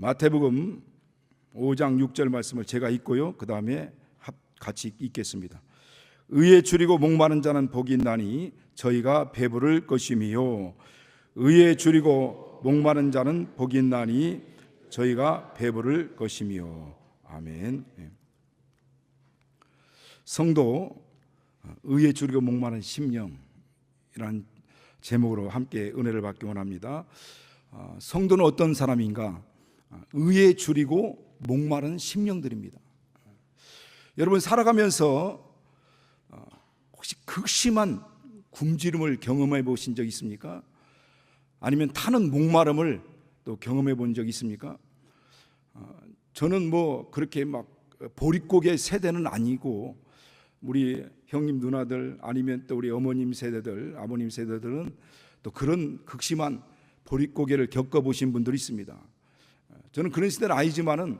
마태복음 5장 6절 말씀을 제가 읽고요, 그 다음에 같이 읽겠습니다. 의에 줄이고 목마른 자는 복이 있나니 저희가 배부를 것이미요. 의에 줄이고 목마른 자는 복이 있나니 저희가 배부를 것이미요. 아멘. 성도, 의에 줄이고 목마른 심령이라는 제목으로 함께 은혜를 받기 원합니다. 성도는 어떤 사람인가? 의에 줄이고 목마른 심령들입니다. 여러분, 살아가면서 혹시 극심한 굶주림을 경험해 보신 적 있습니까? 아니면 타는 목마름을 또 경험해 본 적 있습니까? 저는 뭐 그렇게 막 보릿고개 세대는 아니고, 우리 형님 누나들 아니면 또 우리 어머님 세대들, 아버님 세대들은 또 그런 극심한 보릿고개를 겪어보신 분들이 있습니다. 저는 그런 시대는 아니지만은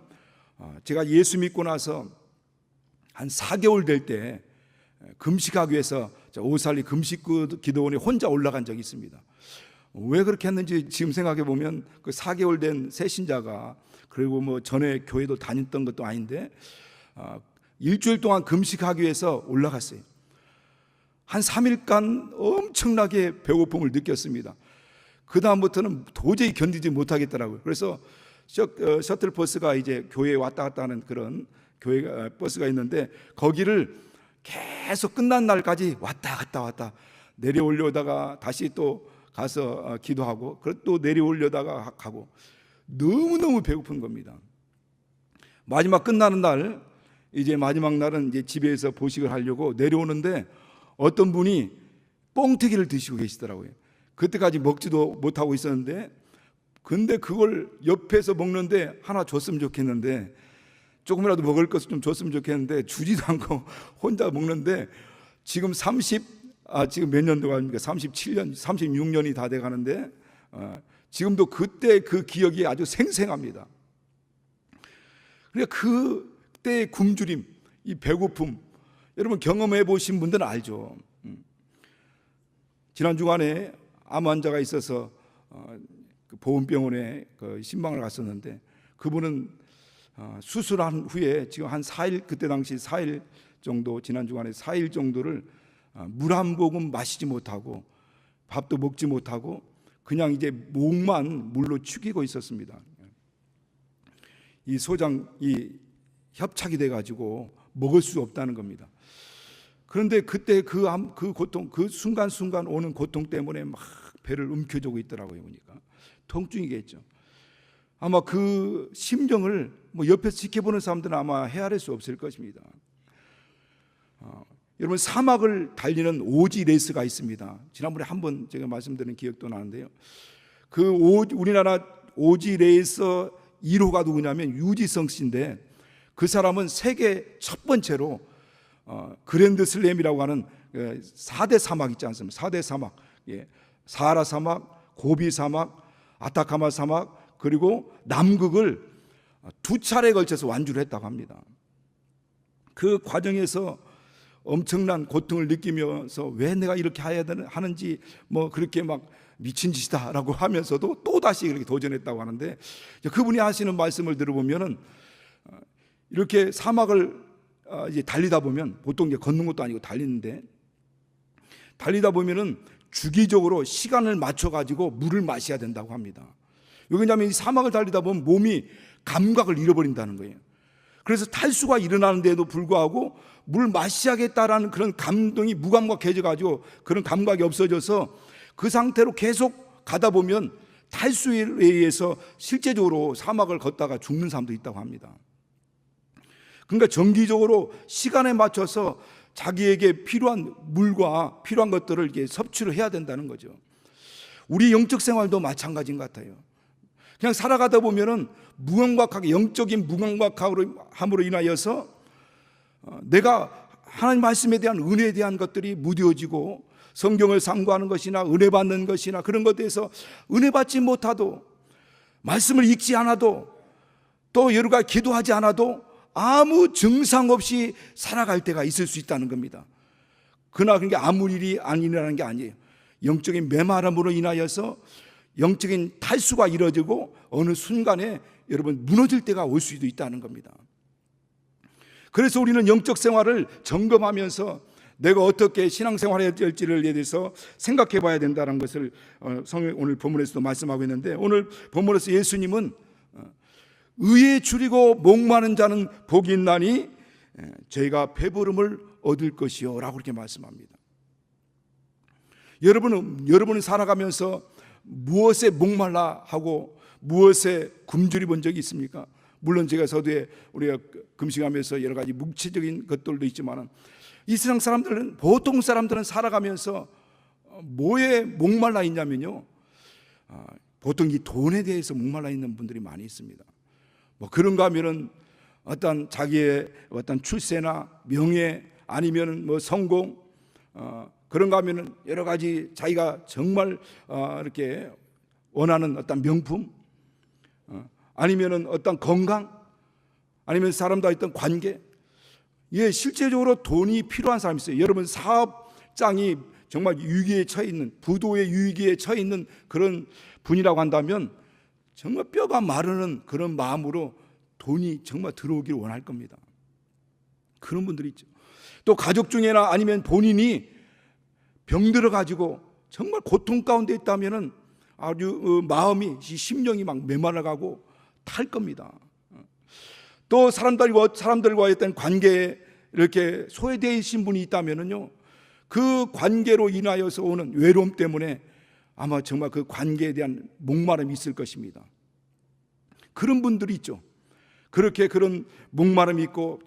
제가 예수 믿고 나서 한 4개월 될 때 금식하기 위해서 오살리 금식 기도원에 혼자 올라간 적이 있습니다. 왜 그렇게 했는지 지금 생각해 보면, 그 4개월 된 새신자가, 그리고 뭐 전에 교회도 다녔던 것도 아닌데 일주일 동안 금식하기 위해서 올라갔어요. 한 3일간 엄청나게 배고픔을 느꼈습니다. 그 다음부터는 도저히 견디지 못하겠더라고요. 그래서 셔틀 버스가 이제 교회에 왔다 갔다 하는 그런 교회 버스가 있는데, 거기를 계속 끝난 날까지 왔다 갔다 내려오려다가 다시 또 가서 기도하고, 또 내려오려다가 가고, 너무너무 배고픈 겁니다. 마지막 끝나는 날, 이제 마지막 날은 이제 집에서 보식을 하려고 내려오는데 어떤 분이 뻥튀기를 드시고 계시더라고요. 그때까지 먹지도 못하고 있었는데, 근데 그걸 옆에서 먹는데 하나 줬으면 좋겠는데, 조금이라도 먹을 것을 좀 줬으면 좋겠는데 주지도 않고 혼자 먹는데, 지금 지금 몇 년도가 아닙니까? 37년, 36년이 다 돼 가는데 지금도 그때 그 기억이 아주 생생합니다. 그러니까 그때의 굶주림, 이 배고픔, 여러분 경험해 보신 분들은 알죠. 지난 주간에 암 환자가 있어서 보훈병원에 신방을 갔었는데, 그분은 수술한 후에 지금 한 4일, 그때 당시 4일 정도, 지난 주간에 4일 정도를 물 한 모금 마시지 못하고 밥도 먹지 못하고 그냥 이제 목만 물로 축이고 있었습니다. 이 소장이 협착이 돼가지고 먹을 수 없다는 겁니다. 그런데 그때 그 고통, 그 순간순간 오는 고통 때문에 막 배를 움켜쥐고 있더라고요. 보니까 통증이겠죠. 아마 그 심정을 뭐 옆에서 지켜보는 사람들은 아마 헤아릴 수 없을 것입니다. 여러분, 사막을 달리는 오지 레이스가 있습니다. 지난번에 한번 제가 말씀드린 기억도 나는데요. 우리나라 오지 레이서 1호가 누구냐면 유지성 씨인데, 그 사람은 세계 첫 번째로 그랜드 슬램이라고 하는 4대 사막 있지 않습니까? 4대 사막, 사하라 사막, 고비 사막, 아타카마 사막, 그리고 남극을 2차례에 걸쳐서 완주를 했다고 합니다. 그 과정에서 엄청난 고통을 느끼면서 왜 내가 이렇게 해야 하는지, 뭐 그렇게 막 미친 짓이다라고 하면서도 또 다시 이렇게 도전했다고 하는데, 그분이 하시는 말씀을 들어보면은 이렇게 사막을 이제 달리다 보면, 보통 이제 걷는 것도 아니고 달리는데, 달리다 보면은 주기적으로 시간을 맞춰 가지고 물을 마셔야 된다고 합니다. 왜냐하면 이 사막을 달리다 보면 몸이 감각을 잃어버린다는 거예요. 그래서 탈수가 일어나는데도 불구하고 물 마셔야겠다라는 그런 감동이 무감각해져 가지고, 그런 감각이 없어져서 그 상태로 계속 가다 보면 탈수에 의해서 실제적으로 사막을 걷다가 죽는 사람도 있다고 합니다. 그러니까 정기적으로 시간에 맞춰서 자기에게 필요한 물과 필요한 것들을 이렇게 섭취를 해야 된다는 거죠. 우리 영적 생활도 마찬가지인 것 같아요. 그냥 살아가다 보면은 무감각하게, 영적인 무감각함으로 인하여서 내가 하나님 말씀에 대한 은혜에 대한 것들이 무뎌지고, 성경을 상고하는 것이나 은혜 받는 것이나 그런 것에 대해서 은혜 받지 못하도, 말씀을 읽지 않아도, 또 여러 가지 기도하지 않아도 아무 증상 없이 살아갈 때가 있을 수 있다는 겁니다. 그러나 그게 아무 일이 아니라는 게 아니에요. 영적인 메마름으로 인하여서 영적인 탈수가 이루어지고 어느 순간에 여러분 무너질 때가 올 수도 있다는 겁니다. 그래서 우리는 영적 생활을 점검하면서 내가 어떻게 신앙생활해야 될지를 대해서 생각해 봐야 된다는 것을 성경 오늘 본문에서도 말씀하고 있는데, 오늘 본문에서 예수님은 의에 줄이고 목마른 자는 복이 있나니 저희가 배부름을 얻을 것이요 라고 그렇게 말씀합니다. 여러분은 살아가면서 무엇에 목말라 하고 무엇에 굶주려 본 적이 있습니까? 물론 제가 서두에 우리가 금식하면서 여러 가지 묵체적인 것들도 있지만, 이 세상 사람들은, 보통 사람들은 살아가면서 뭐에 목말라 있냐면요, 보통 이 돈에 대해서 목말라 있는 분들이 많이 있습니다. 뭐 그런가 하면은 어떤 자기의 어떤 출세나 명예, 아니면은 뭐 성공, 그런가 하면은 여러 가지 자기가 정말 이렇게 원하는 어떤 명품, 아니면은 어떤 건강, 아니면 사람과의 어떤 관계. 예, 실제적으로 돈이 필요한 사람이 있어요. 여러분 사업장이 정말 위기에 처해 있는, 부도의 위기에 처해 있는 그런 분이라고 한다면 정말 뼈가 마르는 그런 마음으로 돈이 정말 들어오기를 원할 겁니다. 그런 분들이 있죠. 또 가족 중에나 아니면 본인이 병들어 가지고 정말 고통 가운데 있다면은 아주 마음이, 심령이 막 메말라가고 탈 겁니다. 또 사람들과의 어떤 관계에 이렇게 소외되어 있신 분이 있다면은요, 그 관계로 인하여서 오는 외로움 때문에 아마 정말 그 관계에 대한 목마름이 있을 것입니다. 그런 분들이 있죠. 그렇게 그런 목마름이 있고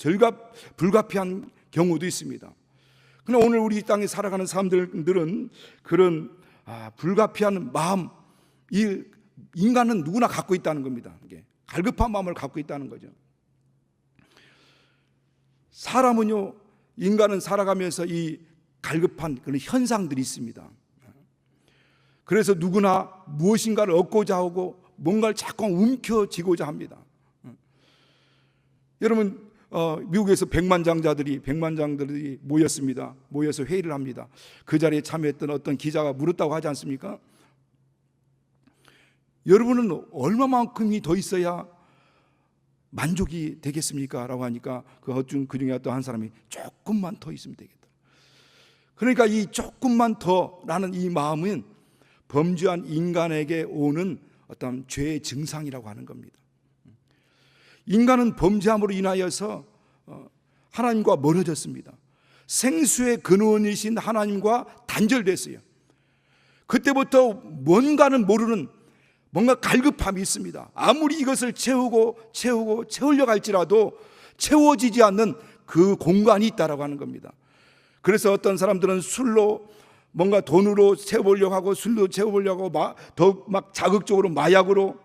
불가피한 경우도 있습니다. 그러나 오늘 우리 땅에 살아가는 사람들은 그런 불가피한 마음, 이 인간은 누구나 갖고 있다는 겁니다. 이게 갈급한 마음을 갖고 있다는 거죠. 사람은요, 인간은 살아가면서 이 갈급한 그런 현상들이 있습니다. 그래서 누구나 무엇인가를 얻고자 하고 뭔가를 자꾸 움켜쥐고자 합니다. 여러분, 미국에서 백만장들이 모였습니다. 모여서 회의를 합니다. 그 자리에 참여했던 어떤 기자가 물었다고 하지 않습니까? 여러분은 얼마만큼이 더 있어야 만족이 되겠습니까? 라고 하니까 그 중에 어떤 한 사람이 조금만 더 있으면 되겠다. 그러니까 이 조금만 더라는 이 마음은 범죄한 인간에게 오는 어떤 죄의 증상이라고 하는 겁니다. 인간은 범죄함으로 인하여서 하나님과 멀어졌습니다. 생수의 근원이신 하나님과 단절됐어요. 그때부터 뭔가는 모르는 뭔가 갈급함이 있습니다. 아무리 이것을 채우려고 할지라도 채워지지 않는 그 공간이 있다라고 하는 겁니다. 그래서 어떤 사람들은 술로 뭔가 돈으로 채워보려고 하고, 술로 채워보려고 하고, 더 막 자극적으로 마약으로,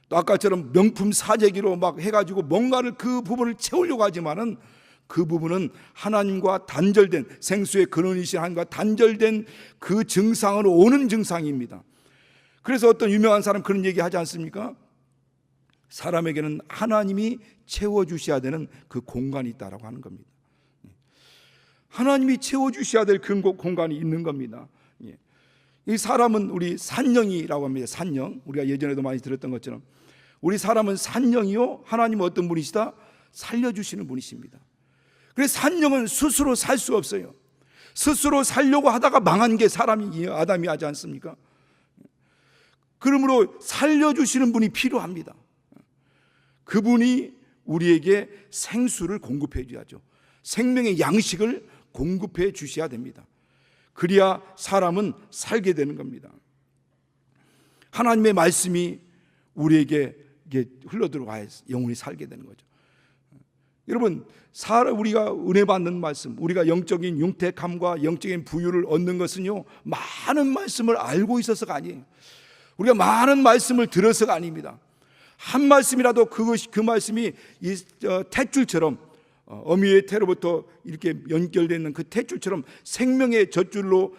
또 아까처럼 명품 사재기로 막 해가지고 뭔가를 그 부분을 채우려고 하지만은 그 부분은 하나님과 단절된, 생수의 근원이신 하나님과 단절된 그 증상으로 오는 증상입니다. 그래서 어떤 유명한 사람 그런 얘기 하지 않습니까? 사람에게는 하나님이 채워주셔야 되는 그 공간이 있다라고 하는 겁니다. 하나님이 채워주셔야 될 그 공간이 있는 겁니다. 이 사람은 우리 산영이라고 합니다. 산영. 우리가 예전에도 많이 들었던 것처럼 우리 사람은 산영이요, 하나님은 어떤 분이시다? 살려주시는 분이십니다. 그래서 산영은 스스로 살 수 없어요. 스스로 살려고 하다가 망한 게 아담이 하지 않습니까? 그러므로 살려주시는 분이 필요합니다. 그분이 우리에게 생수를 공급해 줘야죠. 생명의 양식을 공급해 주셔야 됩니다. 그래야 사람은 살게 되는 겁니다. 하나님의 말씀이 우리에게 흘러들어가야 영혼이 살게 되는 거죠. 여러분, 우리가 은혜 받는 말씀, 우리가 영적인 융택함과 영적인 부유를 얻는 것은요, 많은 말씀을 알고 있어서가 아니에요. 우리가 많은 말씀을 들어서가 아닙니다. 한 말씀이라도 그 말씀이 이 탯줄처럼, 어미의 태로부터 이렇게 연결되어 있는 그 탯줄처럼 생명의 젖줄로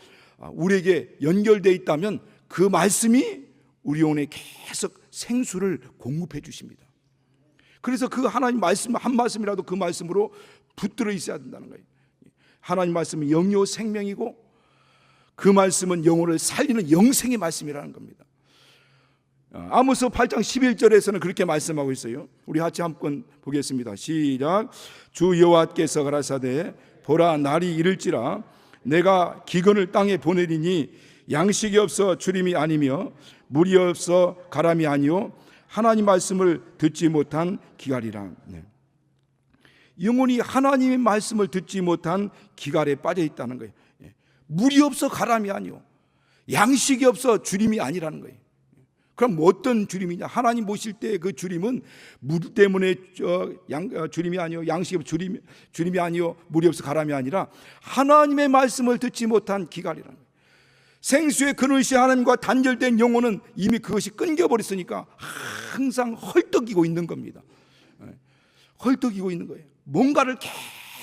우리에게 연결되어 있다면 그 말씀이 우리 영혼에 계속 생수를 공급해 주십니다. 그래서 그 하나님 말씀 한 말씀이라도 그 말씀으로 붙들어 있어야 된다는 거예요. 하나님 말씀은 영이요 생명이고 그 말씀은 영혼을 살리는 영생의 말씀이라는 겁니다. 아모스 8장 11절에서는 그렇게 말씀하고 있어요. 우리 같이 한번 보겠습니다. 시작. 주 여호와께서 가라사대 보라 날이 이를지라 내가 기근을 땅에 보내리니 양식이 없어 주림이 아니며 물이 없어 가람이 아니요 하나님 말씀을 듣지 못한 기갈이라. 영혼이 하나님의 말씀을 듣지 못한 기갈에 빠져 있다는 거예요. 물이 없어 가람이 아니요 양식이 없어 주림이 아니라는 거예요. 그럼 어떤 주림이냐? 하나님 보실 때 그 주림은 물 때문에 주림이 아니요 양식이 없어 주림이 아니요 물이 없어 가람이 아니라 하나님의 말씀을 듣지 못한 기갈이라는 거예요. 생수의 그릇이 하나님과 단절된 영혼은 이미 그것이 끊겨버렸으니까 항상 헐떡이고 있는 겁니다. 헐떡이고 있는 거예요. 뭔가를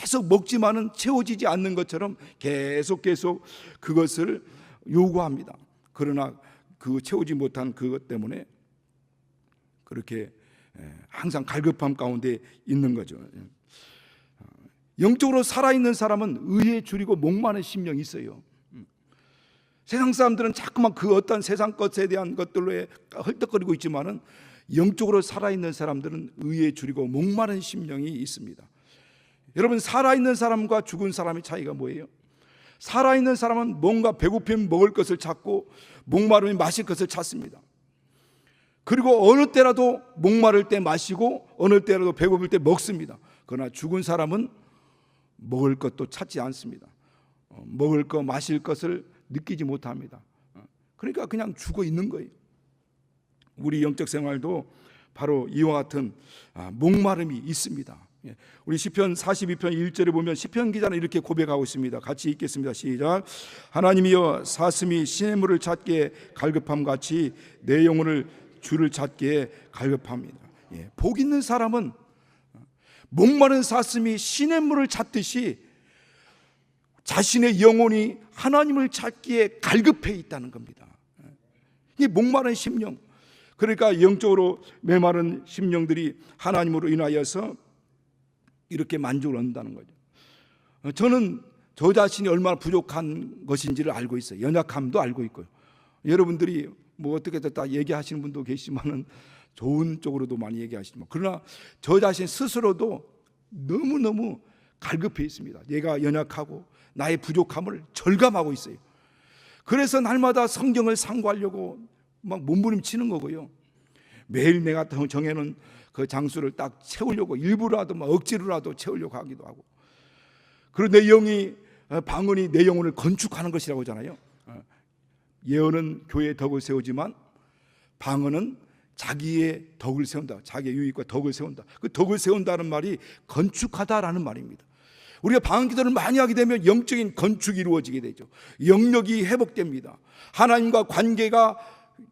계속 먹지만은 채워지지 않는 것처럼 계속 그것을 요구합니다. 그러나 그 채우지 못한 그것 때문에 그렇게 항상 갈급함 가운데 있는 거죠. 영적으로 살아있는 사람은 의에 줄이고 목마른 심령이 있어요. 세상 사람들은 자꾸만 그 어떤 세상 것에 대한 것들로 헐떡거리고 있지만은 영적으로 살아있는 사람들은 의에 줄이고 목마른 심령이 있습니다. 여러분, 살아있는 사람과 죽은 사람의 차이가 뭐예요? 살아있는 사람은 뭔가 배고프면 먹을 것을 찾고 목마르면 마실 것을 찾습니다. 그리고 어느 때라도 목마를 때 마시고 어느 때라도 배고플 때 먹습니다. 그러나 죽은 사람은 먹을 것도 찾지 않습니다. 먹을 것, 마실 것을 느끼지 못합니다. 그러니까 그냥 죽어 있는 거예요. 우리 영적 생활도 바로 이와 같은 목마름이 있습니다. 우리 시편 42편 1절에 보면 시편 기자는 이렇게 고백하고 있습니다. 같이 읽겠습니다. 시작. 하나님이여 사슴이 시냇물을 찾기에 갈급함 같이 내 영혼을 주를 찾기에 갈급합니다. 복 있는 사람은 목마른 사슴이 시냇물을 찾듯이 자신의 영혼이 하나님을 찾기에 갈급해 있다는 겁니다. 이게 목마른 심령. 그러니까 영적으로 메마른 심령들이 하나님으로 인하여서 이렇게 만족을 얻는다는 거죠. 저는 저 자신이 얼마나 부족한 것인지를 알고 있어요. 연약함도 알고 있고요. 여러분들이 뭐 어떻게 다 얘기하시는 분도 계시지만은 좋은 쪽으로도 많이 얘기하시지만, 그러나 저 자신 스스로도 너무너무 갈급해 있습니다. 내가 연약하고 나의 부족함을 절감하고 있어요. 그래서 날마다 성경을 상고하려고 막 몸부림치는 거고요. 매일 내가 정해놓은 그 장수를 딱 채우려고 일부라도 막 억지로라도 채우려고 하기도 하고. 그리고 내 영이 방언이 내 영혼을 건축하는 것이라고 하잖아요. 예언은 교회의 덕을 세우지만 방언은 자기의 덕을 세운다. 자기의 유익과 덕을 세운다. 그 덕을 세운다는 말이 건축하다라는 말입니다. 우리가 방언 기도를 많이 하게 되면 영적인 건축이 이루어지게 되죠. 영역이 회복됩니다. 하나님과 관계가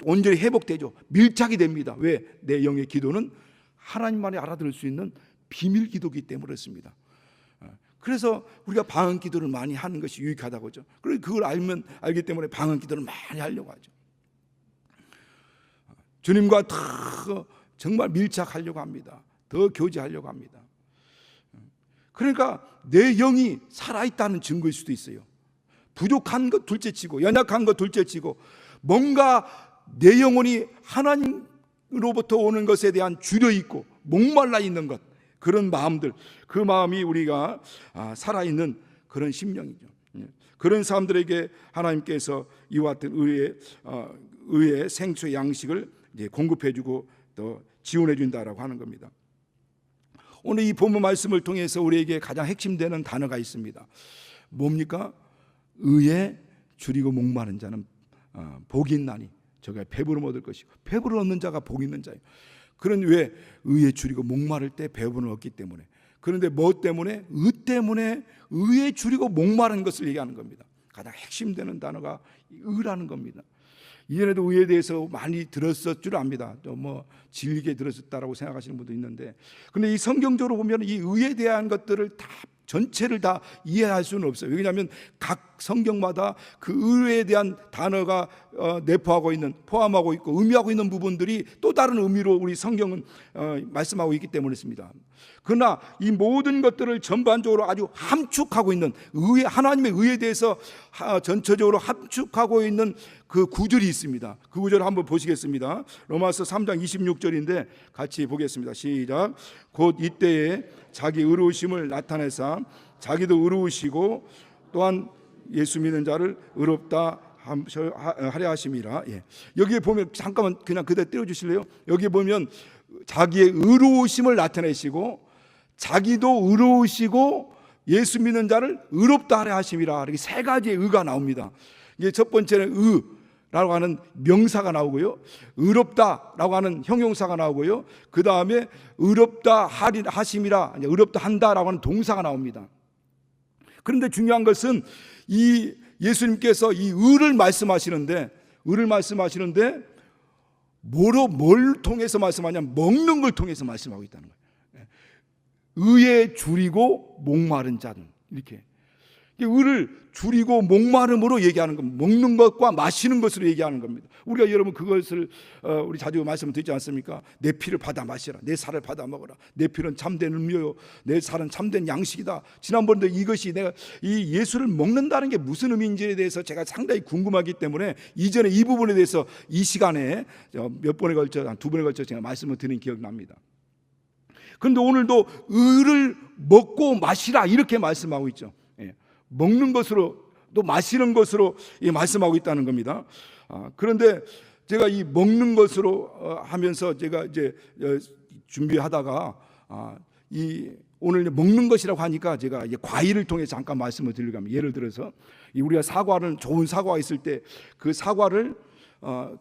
온전히 회복되죠. 밀착이 됩니다. 왜? 내 영의 기도는 하나님만이 알아들을 수 있는 비밀 기도이기 때문에 그렇습니다. 그래서 우리가 방언 기도를 많이 하는 것이 유익하다고 하죠. 그리고 그걸 알기 때문에 방언 기도를 많이 하려고 하죠. 주님과 더 정말 밀착하려고 합니다. 더 교제하려고 합니다. 그러니까 내 영이 살아있다는 증거일 수도 있어요. 부족한 것 둘째치고 연약한 것 둘째치고 뭔가 내 영혼이 하나님으로부터 오는 것에 대한 주려있고 목말라 있는 것, 그런 마음들, 그 마음이 우리가 살아있는 그런 심령이죠. 그런 사람들에게 하나님께서 이와 같은 의의 생수의 양식을 이제 공급해주고 또 지원해준다라고 하는 겁니다. 오늘 이 본문 말씀을 통해서 우리에게 가장 핵심되는 단어가 있습니다. 뭡니까? 의에 줄이고 목마른 자는 복이 있나니 저가 배부름 얻을 것이고, 배부름 얻는 자가 복 있는 자예요. 그런 왜 의에 줄이고 목마를 때 배부름을 얻기 때문에. 그런데 뭐 때문에? 의 때문에 의에 줄이고 목마른 것을 얘기하는 겁니다. 가장 핵심되는 단어가 의라는 겁니다. 이전에도 의에 대해서 많이 들었을 줄 압니다. 또 뭐 질리게 들었다라고 생각하시는 분도 있는데, 근데 이 성경적으로 보면 이 의에 대한 것들을 다 전체를 다 이해할 수는 없어요. 왜냐하면 각 성경마다 그 의에 대한 단어가 포함하고 있고 의미하고 있는 부분들이 또 다른 의미로 우리 성경은 말씀하고 있기 때문이었습니다. 그러나 이 모든 것들을 전반적으로 아주 함축하고 있는 하나님의 의에 대해서 전체적으로 함축하고 있는 그 구절이 있습니다. 그 구절을 한번 보시겠습니다. 로마서 3장 26절인데 같이 보겠습니다. 시작. 곧 이때에 자기 의로우심을 나타내사 자기도 의로우시고 또한 예수 믿는 자를 의롭다 하려 하심이라. 여기에 보면 잠깐만 그냥 그대로 띄워주실래요? 여기에 보면 자기의 의로우심을 나타내시고 자기도 의로우시고 예수 믿는 자를 의롭다 하려 하심이라. 이렇게 세 가지의 의가 나옵니다. 이게 첫 번째는 의라고 하는 명사가 나오고요, 의롭다라고 하는 형용사가 나오고요, 그 다음에 의롭다 하심이라, 의롭다 한다라고 하는 동사가 나옵니다. 그런데 중요한 것은 이 예수님께서 이 의를 말씀하시는데 뭘 통해서 말씀하냐면 먹는 걸 통해서 말씀하고 있다는 거예요. 의에 줄이고 목마른 자는, 이렇게 의를 줄이고 목마름으로 얘기하는 겁니다. 먹는 것과 마시는 것으로 얘기하는 겁니다. 우리가 여러분 그것을 우리 자주 말씀을 드리지 않습니까? 내 피를 받아 마시라, 내 살을 받아 먹어라. 내 피는 참된 음료요, 내 살은 참된 양식이다. 지난번에도 이것이 내가 이 예수를 먹는다는 게 무슨 의미인지에 대해서 제가 상당히 궁금하기 때문에 이전에 이 부분에 대해서 이 시간에 몇 번에 걸쳐, 한 2번에 걸쳐 제가 말씀을 드린 기억이 납니다. 그런데 오늘도 의를 먹고 마시라 이렇게 말씀하고 있죠. 먹는 것으로 또 마시는 것으로 말씀하고 있다는 겁니다. 그런데 제가 이 먹는 것으로 하면서 제가 이제 준비하다가 오늘 먹는 것이라고 하니까 제가 과일을 통해 잠깐 말씀을 드리려고 합니다. 예를 들어서 우리가 좋은 사과가 있을 때 그 사과를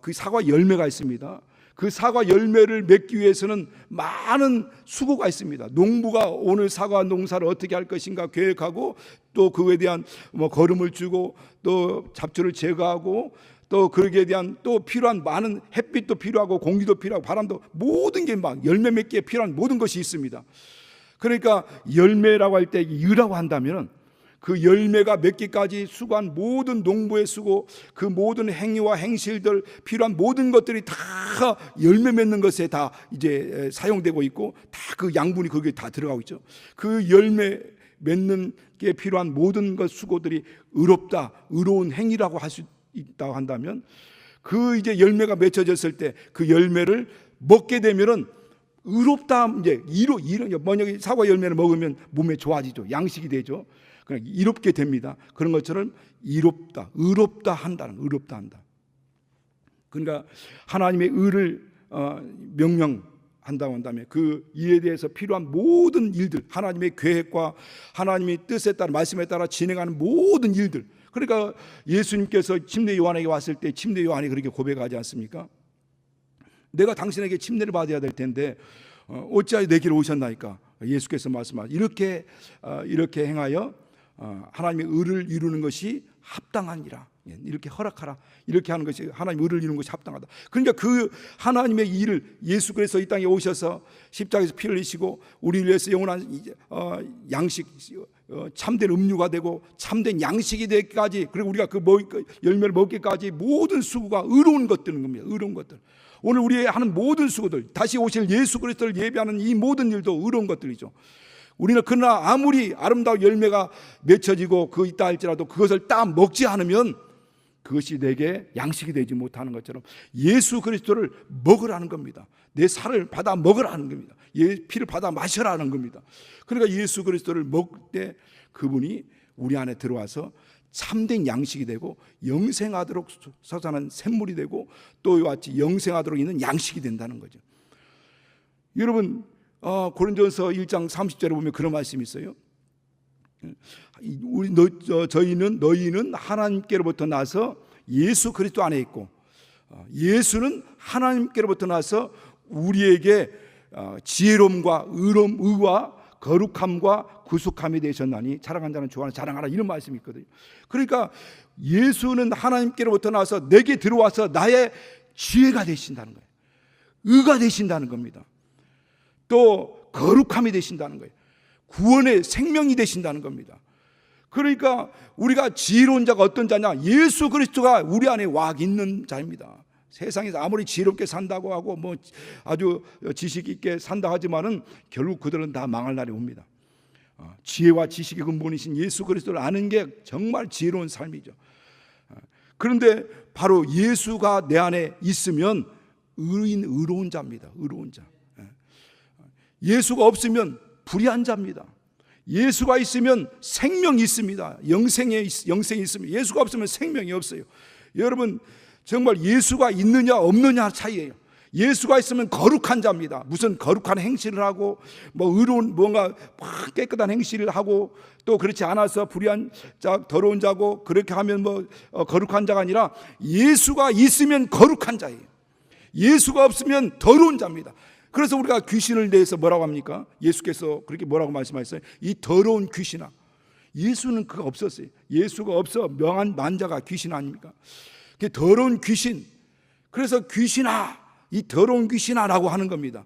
그 사과 열매가 있습니다. 그 사과 열매를 맺기 위해서는 많은 수고가 있습니다. 농부가 오늘 사과 농사를 어떻게 할 것인가 계획하고 또 그에 대한 거름을 주고 또 잡초를 제거하고 또 거기에 대한 또 필요한 많은 햇빛도 필요하고 공기도 필요하고 바람도, 모든 게 막 열매 맺기에 필요한 모든 것이 있습니다. 그러니까 열매라고 할 때 유라고 한다면 그 열매가 맺기까지 수고한 모든 농부의 수고, 그 모든 행위와 행실들, 필요한 모든 것들이 다 열매 맺는 것에 다 이제 사용되고 있고, 다 그 양분이 거기에 다 들어가고 있죠. 그 열매 맺는 게 필요한 모든 것 수고들이 의롭다, 의로운 행위라고 할 수 있다고 한다면, 그 이제 열매가 맺혀졌을 때 그 열매를 먹게 되면은 의롭다, 이제 만약에 사과 열매를 먹으면 몸에 좋아지죠. 양식이 되죠. 그러니까 이롭게 됩니다. 그런 것처럼 의롭다 한다. 그러니까 하나님의 의를 명령한다고 한다면 그 일에 대해서 필요한 모든 일들, 하나님의 계획과 하나님의 뜻에 따라, 말씀에 따라 진행하는 모든 일들. 그러니까 예수님께서 침례 요한에게 왔을 때 침례 요한이 그렇게 고백하지 않습니까? 내가 당신에게 침례를 받아야 될 텐데 어찌하여 내게로 오셨나이까? 예수께서 말씀하시고 이렇게 행하여 하나님의 의를 이루는 것이 합당하니라. 이렇게 허락하라. 이렇게 하는 것이 하나님의 의를 이루는 것이 합당하다. 그러니까 그 하나님의 일을, 예수 그리스도 이 땅에 오셔서 십자가에서 피를 흘리시고 우리를 위해서 영원한 양식, 참된 음료가 되고 참된 양식이 되기까지, 그리고 우리가 그 열매를 먹기까지 모든 수고가 의로운 것들인 겁니다. 의로운 것들. 오늘 우리의 하는 모든 수고들, 다시 오실 예수 그리스도를 예비하는 이 모든 일도 의로운 것들이죠. 우리는 그러나 아무리 아름다운 열매가 맺혀지고 그 있다 할지라도 그것을 딱 먹지 않으면 그것이 내게 양식이 되지 못하는 것처럼 예수 그리스도를 먹으라는 겁니다. 내 살을 받아 먹으라는 겁니다. 피를 받아 마셔라는 겁니다. 그러니까 예수 그리스도를 먹을 때 그분이 우리 안에 들어와서 참된 양식이 되고 영생하도록 솟아난 샘물이 되고 또 이와 같이 영생하도록 있는 양식이 된다는 거죠. 여러분, 고린도전서 1장 30절에 보면 그런 말씀이 있어요. 너희는 하나님께로부터 나서 예수 그리스도 안에 있고, 예수는 하나님께로부터 나서 우리에게 지혜로움과 의로움, 의와 거룩함과 구속함이 되셨나니 자랑한 자는 주 안에 자랑하라, 이런 말씀이 있거든요. 그러니까 예수는 하나님께로부터 나서 내게 들어와서 나의 지혜가 되신다는 거예요. 의가 되신다는 겁니다. 또 거룩함이 되신다는 거예요. 구원의 생명이 되신다는 겁니다. 그러니까 우리가 지혜로운 자가 어떤 자냐? 예수 그리스도가 우리 안에 와 있는 자입니다. 세상에서 아무리 지혜롭게 산다고 하고 뭐 아주 지식 있게 산다 하지만은 결국 그들은 다 망할 날이 옵니다. 지혜와 지식의 근본이신 예수 그리스도를 아는 게 정말 지혜로운 삶이죠. 그런데 바로 예수가 내 안에 있으면 의로운 자입니다. 의로운 자. 예수가 없으면 불의한 자입니다. 예수가 있으면 생명이 있습니다. 영생이 있습니다. 예수가 없으면 생명이 없어요. 여러분, 정말 예수가 있느냐 없느냐 차이예요. 예수가 있으면 거룩한 자입니다. 무슨 거룩한 행실을 하고 뭐 의로운 뭔가 깨끗한 행실을 하고 또 그렇지 않아서 불의한 자, 더러운 자고 그렇게 하면 뭐 거룩한 자가 아니라 예수가 있으면 거룩한 자예요. 예수가 없으면 더러운 자입니다. 그래서 우리가 귀신을 대해서 뭐라고 합니까? 예수께서 그렇게 뭐라고 말씀하셨어요? 이 더러운 귀신아. 예수는 그거 없었어요. 예수가 없어 명한 만자가 귀신 아닙니까? 그 더러운 귀신. 그래서 귀신아, 이 더러운 귀신아라고 하는 겁니다.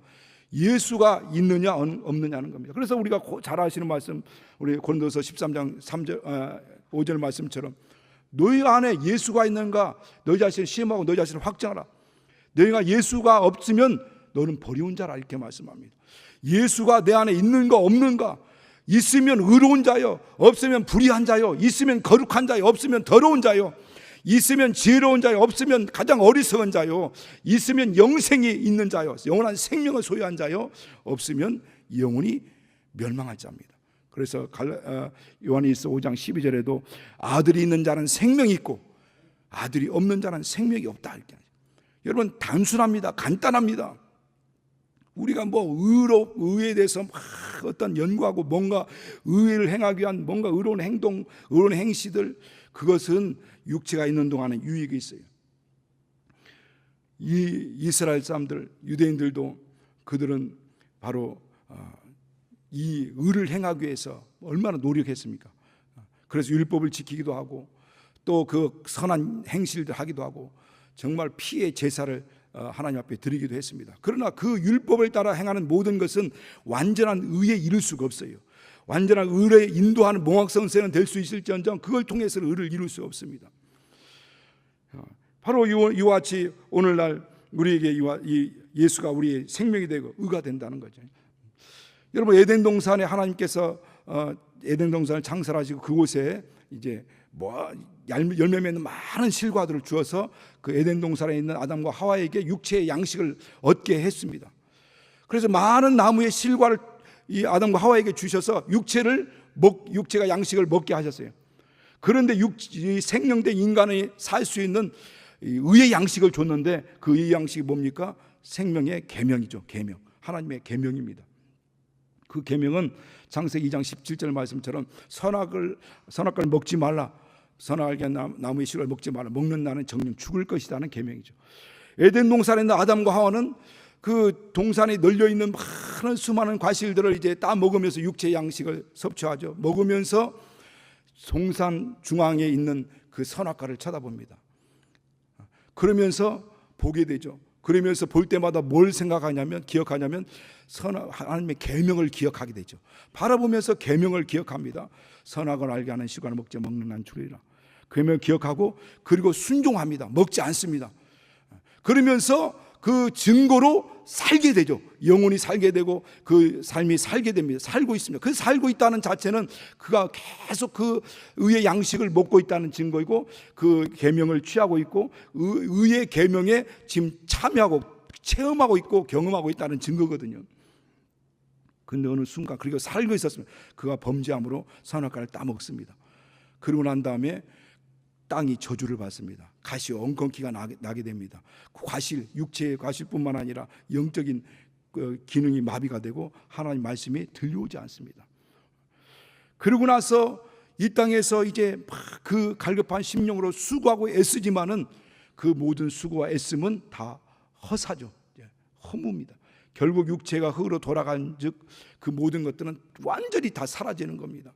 예수가 있느냐 없느냐는 겁니다. 그래서 우리가 잘 아시는 말씀, 우리 고린도서 13장 3절 5절 말씀처럼 너희 안에 예수가 있는가 너희 자신을 시험하고 너희 자신을 확정하라. 너희가 예수가 없으면 너는 버리운 자라 이렇게 말씀합니다. 예수가 내 안에 있는가 없는가, 있으면 의로운 자요, 없으면 불의한 자요, 있으면 거룩한 자요, 없으면 더러운 자요, 있으면 지혜로운 자요, 없으면 가장 어리석은 자요, 있으면 영생이 있는 자요, 영원한 생명을 소유한 자요, 없으면 영원히 멸망할 자입니다. 그래서 요한일서 5장 12절에도 아들이 있는 자는 생명이 있고 아들이 없는 자는 생명이 없다 이렇게. 여러분, 단순합니다. 간단합니다. 우리가 뭐 의에 대해서 막 어떤 연구하고 뭔가 의를 행하기 위한 뭔가 의로운 행동, 의로운 행시들, 그것은 육체가 있는 동안에 유익이 있어요. 이 이스라엘 사람들, 유대인들도 그들은 바로 이 의를 행하기 위해서 얼마나 노력했습니까? 그래서 율법을 지키기도 하고 또 그 선한 행실들 하기도 하고 정말 피의 제사를 하나님 앞에 드리기도 했습니다. 그러나 그 율법을 따라 행하는 모든 것은 완전한 의에 이를 수가 없어요. 완전한 의를 인도하는 몽학성세는 될 수 있을지언정 그걸 통해서는 의를 이룰 수 없습니다. 바로 이와 같이 오늘날 우리에게 이 예수가 우리의 생명이 되고 의가 된다는 거죠. 여러분, 에덴 동산에 하나님께서 에덴 동산을 창설하시고 그곳에 이제 뭐 열매 맺는 많은 실과들을 주어서 그 에덴 동산에 있는 아담과 하와에게 육체의 양식을 얻게 했습니다. 그래서 많은 나무의 실과를 이 아담과 하와에게 주셔서 육체가 양식을 먹게 하셨어요. 그런데 이 생명된 인간이 살 수 있는 의의 양식을 줬는데 그 의의 양식이 뭡니까? 생명의 계명이죠. 계명. 하나님의 계명입니다. 그 계명은 창세기 2장 17절 말씀처럼 선악을 먹지 말라. 선악을 나무의 실과를 먹지 말라. 먹는 나는 정녕 죽을 것이라는 계명이죠. 에덴 동산에 있는 아담과 하와는 그 동산에 널려 있는 많은 수많은 과실들을 이제 따 먹으면서 육체 양식을 섭취하죠. 먹으면서 동산 중앙에 있는 그 선악과를 쳐다봅니다. 그러면서 보게 되죠. 그러면서 볼 때마다 뭘 기억하냐면 하나님의 계명을 기억하게 되죠. 바라보면서 계명을 기억합니다. 선악을 알게 하는 실과를 먹는 난 죽으리라. 계명을 기억하고 그리고 순종합니다. 먹지 않습니다. 그러면서 그 증거로 살게 되죠. 영혼이 살게 되고 그 삶이 살게 됩니다. 살고 있습니다. 그 살고 있다는 자체는 그가 계속 그 의의 양식을 먹고 있다는 증거이고 그 계명을 취하고 있고 의의 계명에 지금 참여하고 체험하고 있고 경험하고 있다는 증거거든요. 근데 어느 순간 그리고 살고 있었으면 그가 범죄함으로 선악과를 따먹습니다. 그러고 난 다음에 땅이 저주를 받습니다. 가시 엉겅퀴가 나게 됩니다. 육체의 과실뿐만 아니라 영적인 기능이 마비가 되고 하나님 말씀이 들려오지 않습니다. 그러고 나서 이 땅에서 이제 막 그 갈급한 심령으로 수고하고 애쓰지만은 그 모든 수고와 애씀은 다 허사죠. 허무입니다. 결국 육체가 흙으로 돌아간 즉 그 모든 것들은 완전히 다 사라지는 겁니다.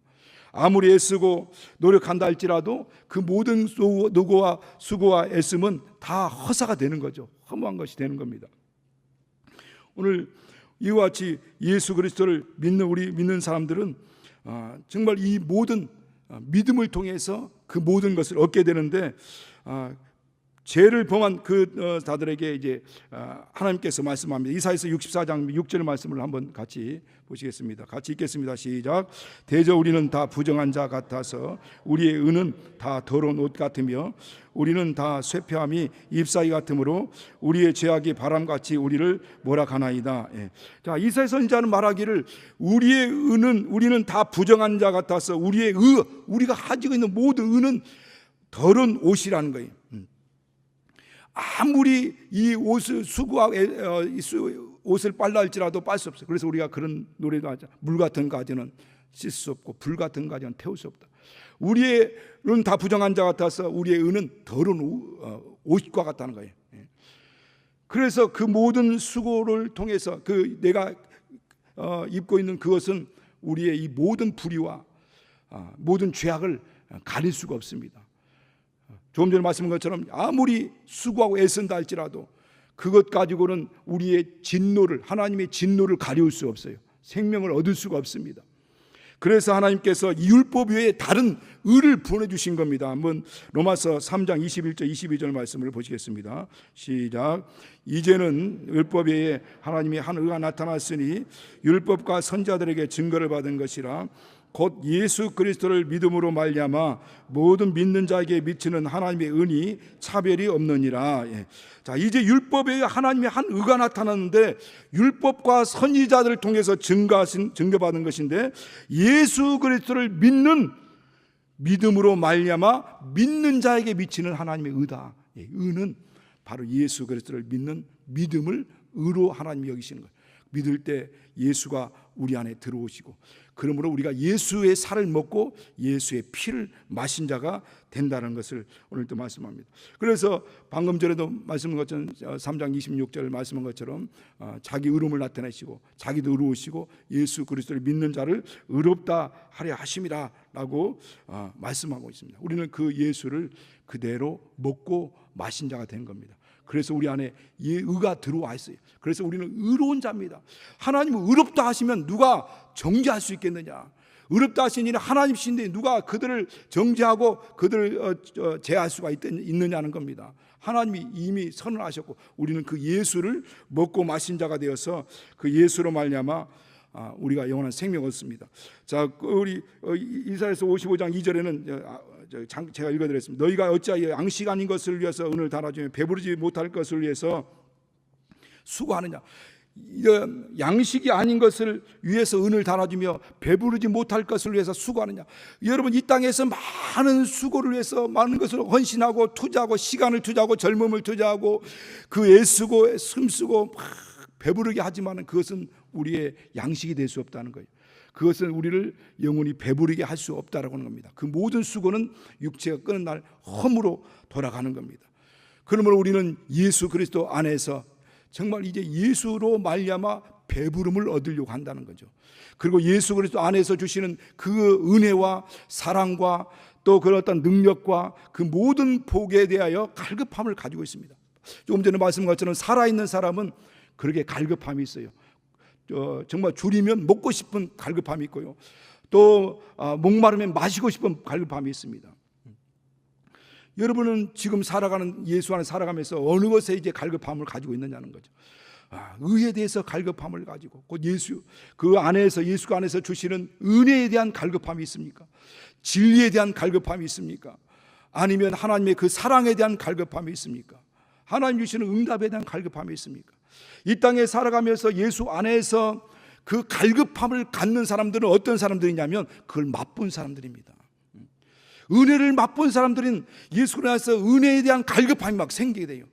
아무리 애쓰고 노력한다 할지라도 그 모든 노고와 수고와 애씀은 다 허사가 되는 거죠. 허무한 것이 되는 겁니다. 오늘 이와 같이 예수 그리스도를 믿는 우리 믿는 사람들은 정말 이 모든 믿음을 통해서 그 모든 것을 얻게 되는데, 죄를 범한 그 자들에게 이제 하나님께서 말씀합니다. 이사야서 64장 6절 말씀을 한번 같이 보시겠습니다. 같이 읽겠습니다. 시작. 대저 우리는 다 부정한 자 같아서 우리의 의는 다 더러운 옷 같으며 우리는 다 쇠폐함이 잎사귀 같으므로 우리의 죄악이 바람같이 우리를 몰아가나이다. 예. 자, 이사야 선지자는 말하기를 우리의 의는, 우리는 다 부정한 자 같아서 우리의 의, 우리가 가지고 있는 모든 의는 더러운 옷이라는 거예요. 아무리 이 옷을 수고하고 옷을 빨라 할지라도 빨 수 없어요. 그래서 우리가 그런 노래도 하죠. 물 같은 가지는 씻을 수 없고 불 같은 가지는 태울 수 없다. 우리의 의는 다 부정한 자 같아서 우리의 의는 더러운 옷과 같다는 거예요. 그래서 그 모든 수고를 통해서 그 내가 입고 있는 그것은 우리의 이 모든 불의와 모든 죄악을 가릴 수가 없습니다. 조금 전에 말씀한 것처럼 아무리 수고하고 애쓴다 할지라도 그것 가지고는 우리의 진노를, 하나님의 진노를 가려울 수 없어요. 생명을 얻을 수가 없습니다. 그래서 하나님께서 이 율법 외에 다른 의를 보내주신 겁니다. 한번 로마서 3장 21절 22절 말씀을 보시겠습니다. 시작. 이제는 율법 외에 하나님의 한 의가 나타났으니 율법과 선지자들에게 증거를 받은 것이라 곧 예수 그리스도를 믿음으로 말미암아 모든 믿는 자에게 미치는 하나님의 은이 차별이 없느니라. 예. 자, 이제 율법에 하나님의 한 의가 나타났는데 율법과 선지자들을 통해서 증거받은 것인데 예수 그리스도를 믿는 믿음으로 말미암아 믿는 자에게 미치는 하나님의 의다. 예, 의는 바로 예수 그리스도를 믿는 믿음을 의로 하나님이 여기시는 거예요. 믿을 때 예수가 우리 안에 들어오시고, 그러므로 우리가 예수의 살을 먹고 예수의 피를 마신 자가 된다는 것을 오늘 또 말씀합니다. 그래서 방금 전에도 말씀한 것처럼 3장 26절 말씀한 것처럼 자기 의로움을 나타내시고 자기도 의로우시고 예수 그리스도를 믿는 자를 의롭다 하려 하심이라 라고 말씀하고 있습니다. 우리는 그 예수를 그대로 먹고 마신 자가 된 겁니다. 그래서 우리 안에 의가 들어와 있어요. 그래서 우리는 의로운 자입니다. 하나님은 의롭다 하시면 누가 정죄할 수 있겠느냐? 의롭다 하신 이는 하나님이신데 누가 그들을 정죄하고 그들을 제할 수가 있느냐는 겁니다. 하나님이 이미 선언하셨고 우리는 그 예수를 먹고 마신 자가 되어서 그 예수로 말미암아 우리가 영원한 생명을 얻습니다. 자, 우리 이사야서 55장 2절에는 제가 읽어드렸습니다. 너희가 어찌하여 양식 아닌 것을 위해서 은을 달아주며 배부르지 못할 것을 위해서 수고하느냐? 양식이 아닌 것을 위해서 은을 달아주며 배부르지 못할 것을 위해서 수고하느냐? 여러분, 이 땅에서 많은 수고를 위해서 많은 것을 헌신하고 투자하고 시간을 투자하고 젊음을 투자하고 그 애쓰고 힘쓰고 막 배부르게 하지만 그것은 우리의 양식이 될 수 없다는 거예요. 그것은 우리를 영원히 배부르게 할 수 없다라고 하는 겁니다. 그 모든 수고는 육체가 끄는 날 험으로 돌아가는 겁니다. 그러므로 우리는 예수 그리스도 안에서 정말 이제 예수로 말미암아 배부름을 얻으려고 한다는 거죠. 그리고 예수 그리스도 안에서 주시는 그 은혜와 사랑과 또 그런 어떤 능력과 그 모든 복에 대하여 갈급함을 가지고 있습니다. 조금 전에 말씀한 것처럼 살아있는 사람은 그렇게 갈급함이 있어요. 정말 줄이면 먹고 싶은 갈급함이 있고요. 또 목마르면 마시고 싶은 갈급함이 있습니다. 여러분은 지금 살아가는 예수 안에 살아가면서 어느 것에 이제 갈급함을 가지고 있느냐는 거죠. 의에 대해서 갈급함을 가지고 곧 예수 그 안에서 예수가 안에서 주시는 은혜에 대한 갈급함이 있습니까? 진리에 대한 갈급함이 있습니까? 아니면 하나님의 그 사랑에 대한 갈급함이 있습니까? 하나님 주시는 응답에 대한 갈급함이 있습니까? 이 땅에 살아가면서 예수 안에서 그 갈급함을 갖는 사람들은 어떤 사람들이냐면 그걸 맛본 사람들입니다. 은혜를 맛본 사람들은 예수 안에서 은혜에 대한 갈급함이 막 생기게 돼요.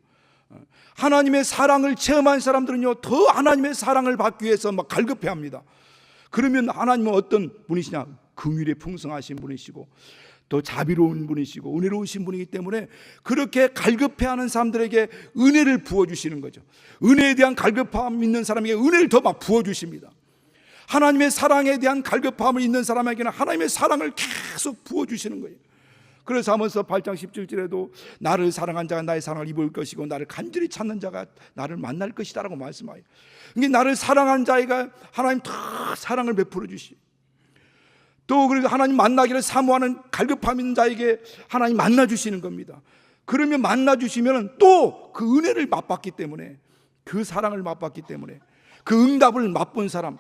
하나님의 사랑을 체험한 사람들은요 더 하나님의 사랑을 받기 위해서 막 갈급해합니다. 그러면 하나님은 어떤 분이시냐? 긍휼에 풍성하신 분이시고 또 자비로운 분이시고 은혜로우신 분이기 때문에 그렇게 갈급해하는 사람들에게 은혜를 부어주시는 거죠. 은혜에 대한 갈급함 있는 사람에게 은혜를 더 막 부어주십니다. 하나님의 사랑에 대한 갈급함을 있는 사람에게는 하나님의 사랑을 계속 부어주시는 거예요. 그래서 하면서 8장 17절에도 나를 사랑한 자가 나의 사랑을 입을 것이고 나를 간절히 찾는 자가 나를 만날 것이다 라고 말씀하여, 이게 나를 사랑한 자가 하나님 다 사랑을 베풀어 주시, 또 그리고 하나님 만나기를 사모하는 갈급함 있는 자에게 하나님 만나 주시는 겁니다. 그러면 만나 주시면 또 그 은혜를 맛봤기 때문에, 그 사랑을 맛봤기 때문에, 그 응답을 맛본 사람,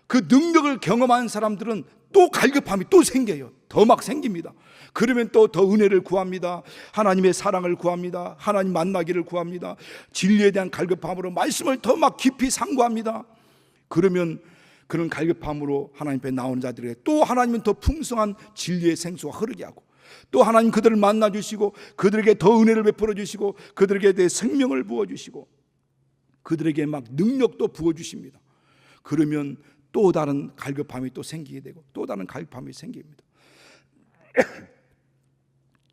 그 능력을 경험한 사람들은 또 갈급함이 또 생겨요. 더 막 생깁니다. 그러면 또 더 은혜를 구합니다. 하나님의 사랑을 구합니다. 하나님 만나기를 구합니다. 진리에 대한 갈급함으로 말씀을 더 막 깊이 상고합니다. 그러면 그런 갈급함으로 하나님 앞에 나오는 자들에게 또 하나님은 더 풍성한 진리의 생수가 흐르게 하고, 또 하나님 그들을 만나 주시고 그들에게 더 은혜를 베풀어 주시고 그들에게 대해 생명을 부어 주시고 그들에게 막 능력도 부어 주십니다. 그러면 또 다른 갈급함이 또 생기게 되고 또 다른 갈급함이 생깁니다.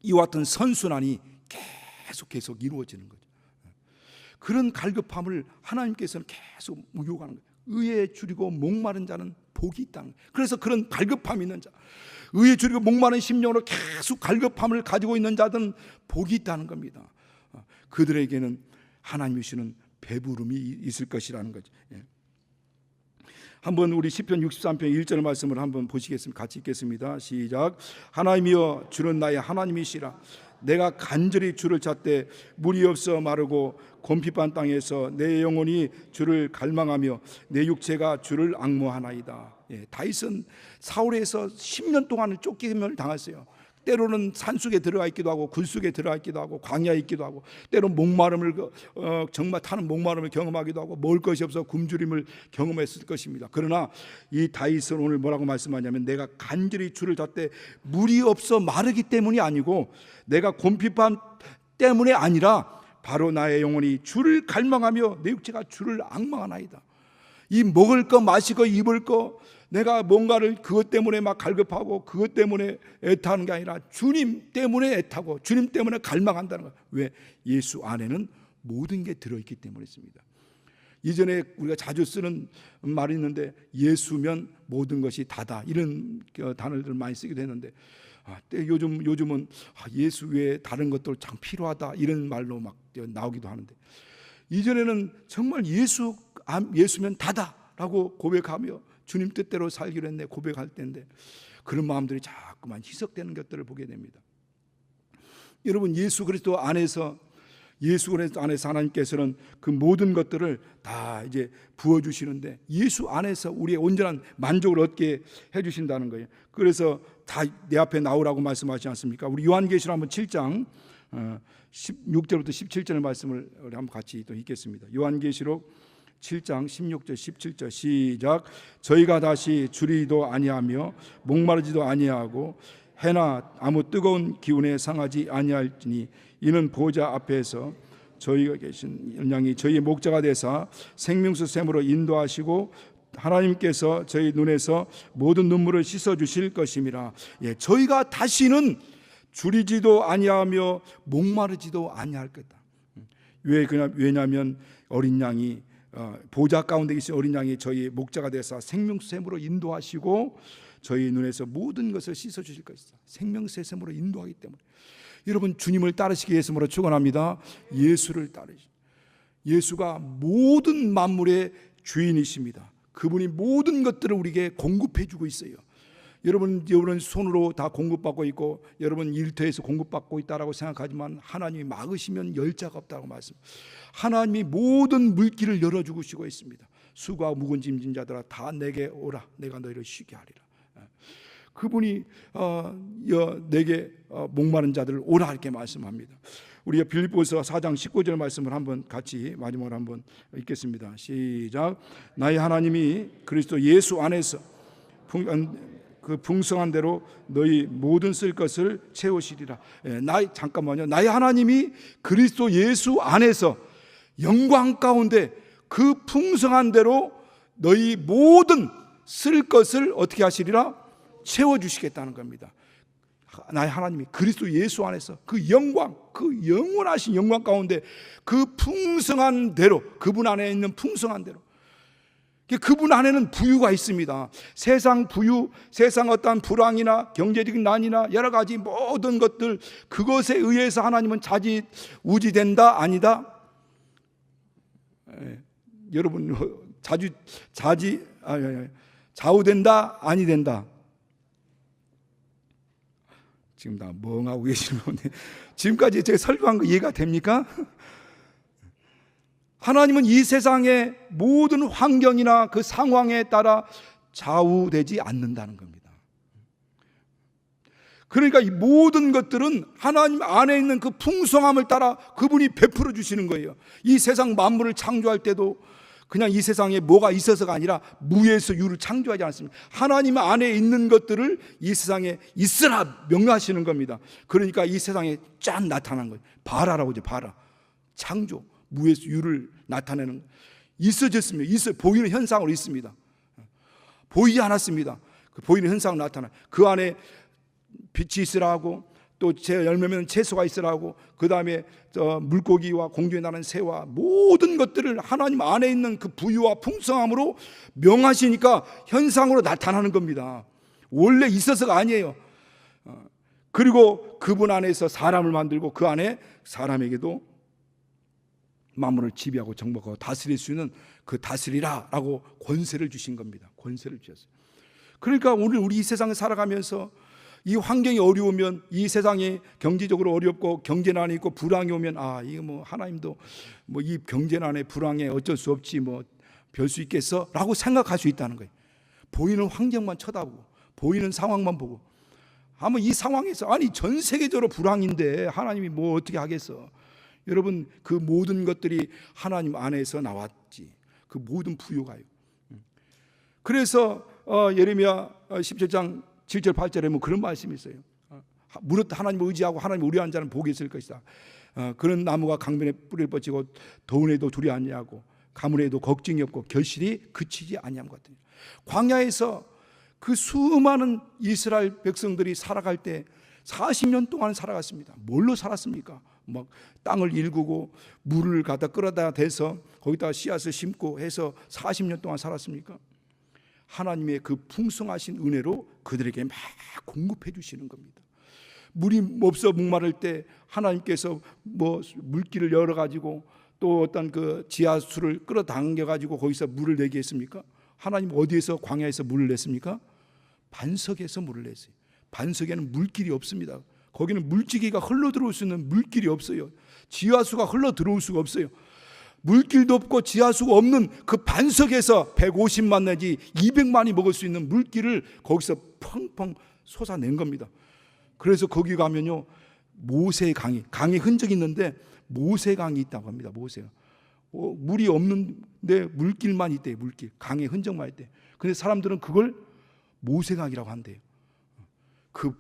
이와 같은 선순환이 계속 이루어지는 거죠. 그런 갈급함을 하나님께서는 계속 요구하는 거예요. 의에 줄이고 목마른 자는 복이 있다는 거예요. 그래서 그런 갈급함 있는 자, 의에 줄이고 목마른 심령으로 계속 갈급함을 가지고 있는 자들은 복이 있다는 겁니다. 그들에게는 하나님이 주시는 배부름이 있을 것이라는 거죠. 한번 우리 시편 63편 1절 말씀을 한번 보시겠습니다. 같이 읽겠습니다. 시작. 하나님이여 주는 나의 하나님이시라. 내가 간절히 주를 찾되 물이 없어 마르고 곰핍한 땅에서 내 영혼이 주를 갈망하며 내 육체가 주를 앙모하나이다. 다윗은 사울에서 10년 동안을 쫓김을 당했어요. 때로는 산속에 들어가 있기도 하고 굴속에 들어가 있기도 하고 광야에 있기도 하고, 때로는 목마름을 정말 타는 목마름을 경험하기도 하고 먹을 것이 없어 굶주림을 경험했을 것입니다. 그러나 이 다윗은 오늘 뭐라고 말씀하냐면, 내가 간절히 주를 찾되 물이 없어 마르기 때문이 아니고 내가 곰핍함 때문에 아니라 바로 나의 영혼이 주를 갈망하며 내 육체가 주를 앙망하나이다. 이 먹을 거 마실 거 입을 거, 내가 뭔가를 그것 때문에 막 갈급하고 그것 때문에 애타는 게 아니라 주님 때문에 애타고 주님 때문에 갈망한다는 거예요. 왜? 예수 안에는 모든 게 들어있기 때문이었습니다. 이전에 우리가 자주 쓰는 말이 있는데, 예수면 모든 것이 다다, 이런 단어들을 많이 쓰기도 했는데, 요즘은 예수 외에 다른 것들 참 필요하다, 이런 말로 막 나오기도 하는데, 이전에는 정말 예수면 다다라고 고백하며 주님 뜻대로 살기로 했네 고백할 때인데, 그런 마음들이 자꾸만 희석되는 것들을 보게 됩니다. 여러분, 예수 그리스도 안에서 하나님께서는 그 모든 것들을 다 이제 부어주시는데, 예수 안에서 우리의 온전한 만족을 얻게 해주신다는 거예요. 그래서 다 내 앞에 나오라고 말씀하시지 않습니까? 우리 요한계시록 한번 7장 16절부터 17절 말씀을 우리 한번 같이 또 읽겠습니다. 요한계시록 7장 16절 17절 시작. 저희가 다시 주리도 아니하며 목마르지도 아니하고 해나 아무 뜨거운 기운에 상하지 아니할지니, 이는 보좌 앞에서 저희가 계신 양이 저희의 목자가 되사 생명수 샘으로 인도하시고 하나님께서 저희 눈에서 모든 눈물을 씻어 주실 것임이라. 저희가 다시는 주리지도 아니하며 목마르지도 아니할 거다. 왜냐하면 어린 양이 보좌 가운데 계신 어린 양이 저희 목자가 되사 생명샘으로 인도하시고 저희 눈에서 모든 것을 씻어 주실 것이다. 생명샘으로 인도하기 때문에 여러분, 주님을 따르시기 위해서 축원합니다. 예수를 따르시. 예수가 모든 만물의 주인이십니다. 그분이 모든 것들을 우리에게 공급해 주고 있어요. 여러분 손으로 다 공급받고 있고, 여러분 일터에서 공급받고 있다라고 생각하지만, 하나님이 막으시면 열자가 없다고 말씀. 하나님이 모든 물길을 열어주고 있습니다. 수고하고 무거운 짐진 자들아 다 내게 오라, 내가 너희를 쉬게 하리라. 그분이 내게 목마른 자들을 오라 이렇게 말씀합니다. 우리가 빌립보서 4장 19절 말씀을 한번 같이 마지막으로 한번 읽겠습니다. 시작. 나의 하나님이 그리스도 예수 안에서 그 풍성한 대로 너희 모든 쓸 것을 채우시리라. 잠깐만요. 나의 하나님이 그리스도 예수 안에서 영광 가운데 그 풍성한 대로 너희 모든 쓸 것을 어떻게 하시리라? 채워주시겠다는 겁니다. 나의 하나님이 그리스도 예수 안에서 그 영광, 그 영원하신 영광 가운데 그 풍성한 대로, 그분 안에 있는 풍성한 대로, 그분 안에는 부유가 있습니다. 세상 부유, 세상 어떠한 불황이나 경제적인 난이나 여러 가지 모든 것들, 그것에 의해서 하나님은 자지우지된다? 아니다? 여러분, 좌우된다? 아니 된다? 지금 다 멍하고 계시는 건데, 지금까지 제가 설교한 거 이해가 됩니까? 하나님은 이 세상의 모든 환경이나 그 상황에 따라 좌우되지 않는다는 겁니다. 그러니까 이 모든 것들은 하나님 안에 있는 그 풍성함을 따라 그분이 베풀어 주시는 거예요. 이 세상 만물을 창조할 때도 그냥 이 세상에 뭐가 있어서가 아니라 무에서 유를 창조하지 않습니다. 하나님 안에 있는 것들을 이 세상에 있으라 명령하시는 겁니다. 그러니까 이 세상에 짠 나타난 거예요. 봐라라고 하죠. 봐라. 창조, 무에서 유를 나타내는 거예요. 있어졌습니다. 보이는 현상으로 있습니다. 보이지 않았습니다. 그 보이는 현상으로 나타나. 그 안에 빛이 있으라 하고, 또 열매면 채소가 있으라 하고, 그 다음에 물고기와 공중에 나는 새와 모든 것들을 하나님 안에 있는 그 부유와 풍성함으로 명하시니까 현상으로 나타나는 겁니다. 원래 있어서가 아니에요. 그리고 그분 안에서 사람을 만들고 그 안에 사람에게도 만물을 지배하고 정복하고 다스릴 수 있는 그 다스리라라고 권세를 주신 겁니다. 권세를 주셨어요. 그러니까 오늘 우리 이 세상에 살아가면서 이 환경이 어려우면, 이 세상이 경제적으로 어렵고 경제난이 있고 불황이 오면, 이거 뭐 하나님도 뭐 이 경제난에 불황에 어쩔 수 없지 뭐 별 수 있겠어? 라고 생각할 수 있다는 거예요. 보이는 환경만 쳐다보고, 보이는 상황만 보고, 아마 이 상황에서 전 세계적으로 불황인데 하나님이 뭐 어떻게 하겠어? 여러분, 그 모든 것들이 하나님 안에서 나왔지. 그 모든 부유가요. 그래서 예레미야 17장 7절 8절에 보면 그런 말씀이 있어요. 무릇 하나님을 의지하고 하나님을 우려한 자는 복이 있을 것이다. 그런 나무가 강변에 뿌리를 뻗치고 더운 해도 두려워 아니하고 가뭄에도 걱정이 없고 결실이 그치지 아니함 같으니. 광야에서 그 수많은 이스라엘 백성들이 살아갈 때 40년 동안 살아갔습니다. 뭘로 살았습니까? 막 땅을 일구고 물을 갖다 끌어다 대서 거기다 씨앗을 심고 해서 40년 동안 살았습니까? 하나님의 그 풍성하신 은혜로 그들에게 막 공급해 주시는 겁니다. 물이 없어 목마를 때 하나님께서 뭐 물길을 열어 가지고 또 어떤 그 지하수를 끌어당겨 가지고 거기서 물을 내게 했습니까? 하나님 어디에서 광야에서 물을 냈습니까? 반석에서 물을 냈어요. 반석에는 물길이 없습니다. 거기는 물지기가 흘러 들어올 수 있는 물길이 없어요. 지하수가 흘러 들어올 수가 없어요. 물길도 없고 지하수가 없는 그 반석에서 150만 내지 200만이 먹을 수 있는 물길을 거기서 펑펑 솟아낸 겁니다. 그래서 거기 가면요, 모세의 강의 흔적이 있는데 모세강이 있다고 합니다. 모세가 물이 없는데 물길만 있대요. 물길, 강의 흔적만 있대요. 근데 사람들은 그걸 모세강이라고 한대요. 그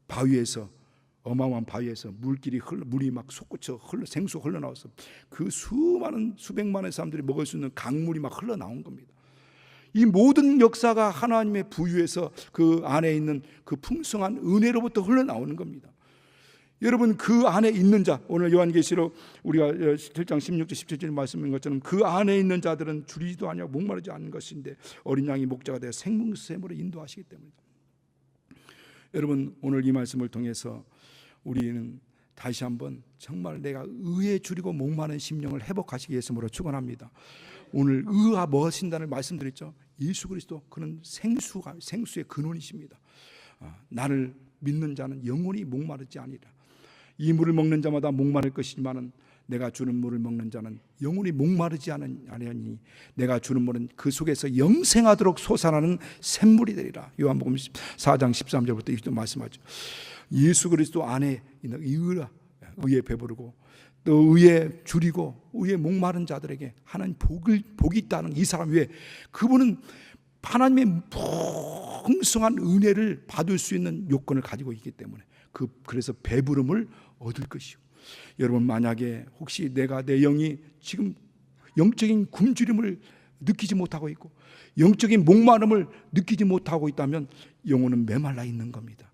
바위에서, 어마어마한 바위에서 물이 막 솟구쳐 생수가 흘러나와서 그 수많은 수백만의 사람들이 먹을 수 있는 강물이 막 흘러나온 겁니다. 이 모든 역사가 하나님의 부유에서 그 안에 있는 그 풍성한 은혜로부터 흘러나오는 겁니다. 여러분, 그 안에 있는 자, 오늘 요한계시록 우리가 7장 16절 17절 말씀인 것처럼 그 안에 있는 자들은 줄이지도 아니하고 목마르지 않는 것인데 어린 양이 목자가 되어 생명샘으로 인도하시기 때문입니다. 여러분, 오늘 이 말씀을 통해서 우리는 다시 한번 정말 내가 의에 줄이고 목마른 심령을 회복하시기 위해서 축원합니다. 오늘 의가 무엇인가를 말씀드렸죠. 예수 그리스도, 그는 생수의 근원이십니다. 나를 믿는 자는 영원히 목마르지 아니라. 이 물을 먹는 자마다 목마를 것이지만은 내가 주는 물을 먹는 자는 영원히 목마르지 아니하니 내가 주는 물은 그 속에서 영생하도록 솟아나는 샘물이 되리라. 요한복음 4장 13절부터 이렇게 말씀하죠. 예수 그리스도 안에 있는 의에 배부르고 또 의에 줄이고 의에 목마른 자들에게 하나님 복이 있다는 이 사람 위에, 그분은 하나님의 풍성한 은혜를 받을 수 있는 요건을 가지고 있기 때문에 그래서 배부름을 얻을 것이요. 여러분, 만약에 혹시 내 영이 지금 영적인 굶주림을 느끼지 못하고 있고 영적인 목마름을 느끼지 못하고 있다면 영혼은 메말라 있는 겁니다.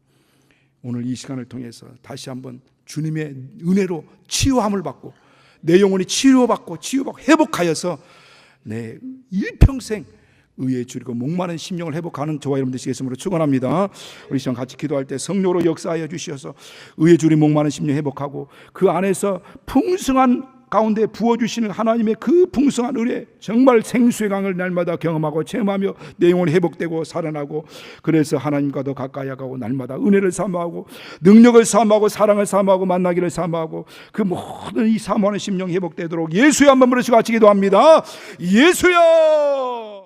오늘 이 시간을 통해서 다시 한번 주님의 은혜로 치유함을 받고 내 영혼이 치유받고 회복하여서 내 일평생 의에 줄이고 목마른 심령을 회복하는 저와 여러분 되시겠음으로 축원합니다. 우리 시간 같이 기도할 때 성령으로 역사하여 주시어서 의에 줄이 목마른 심령 회복하고 그 안에서 풍성한 가운데 부어주시는 하나님의 그 풍성한 은혜, 정말 생수의 강을 날마다 경험하고 체험하며 내 영혼이 회복되고 살아나고, 그래서 하나님과 더 가까이 가고 날마다 은혜를 사모하고 능력을 사모하고 사랑을 사모하고 만나기를 사모하고 그 모든 이 사모하는 심령이 회복되도록 예수의 한 번 부르시고 같이 기도합니다. 예수여.